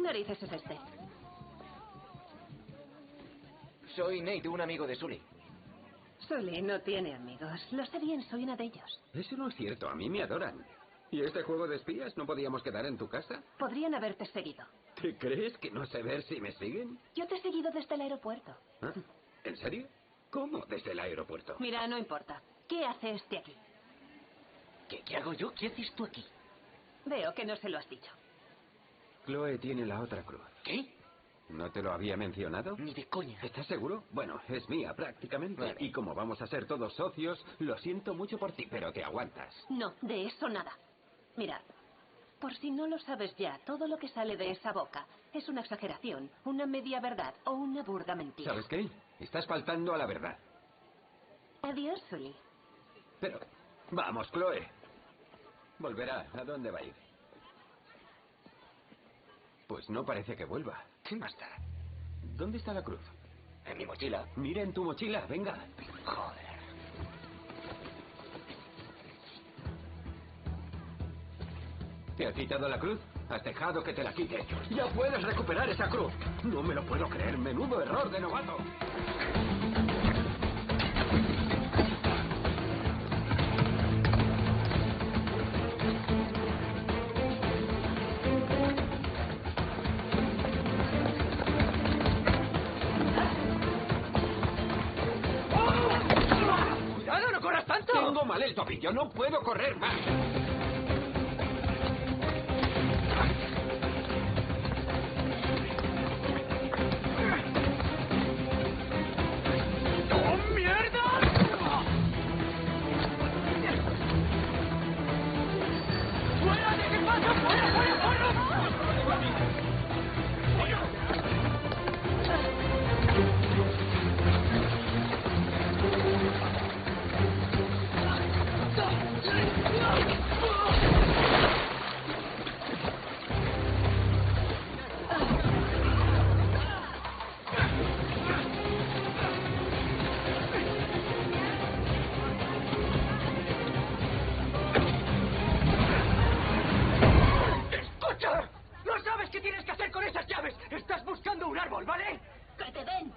narices es este? Soy Nate, un amigo de Sully. Sully no tiene amigos. Lo sé bien, soy una de ellos. Eso no es cierto, a mí me adoran. ¿Y este juego de espías no podíamos quedar en tu casa? Podrían haberte seguido. ¿Te crees que no sé ver si me siguen? Yo te he seguido desde el aeropuerto. ¿Ah? ¿En serio? ¿Cómo desde el aeropuerto? Mira, no importa. ¿Qué hace este aquí? ¿Qué hago yo? ¿Qué haces tú aquí? Veo que no se lo has dicho. Chloe tiene la otra cruz. ¿Qué? ¿No te lo había mencionado? Ni de coña. ¿Estás seguro? Bueno, es mía prácticamente. Vale. Y como vamos a ser todos socios, lo siento mucho por ti, pero te aguantas. No, de eso nada. Mira, por si no lo sabes ya, todo lo que sale de esa boca es una exageración, una media verdad o una burda mentira. ¿Sabes qué? Estás faltando a la verdad. Adiós, Sully. Pero, vamos, Chloe. Volverá. ¿A dónde va a ir? Pues no parece que vuelva. ¿Qué más da? ¿Dónde está la cruz? En mi mochila. Mira en tu mochila, venga. Joder. ¿Te ha quitado la cruz? Has dejado que te la quite. ¡Ya puedes recuperar esa cruz! No me lo puedo creer. Menudo error de novato. ¡Cuidado, no corras tanto! Tengo mal el tobillo. No puedo correr más. ¡Oh, mierda! ¡Fuera de mi paso! ¡Fuera, fuera, fuera! ¡Escucha! ¡No sabes qué tienes que hacer con esas llaves! ¡Estás buscando un árbol, ¿vale? ¡Que te den!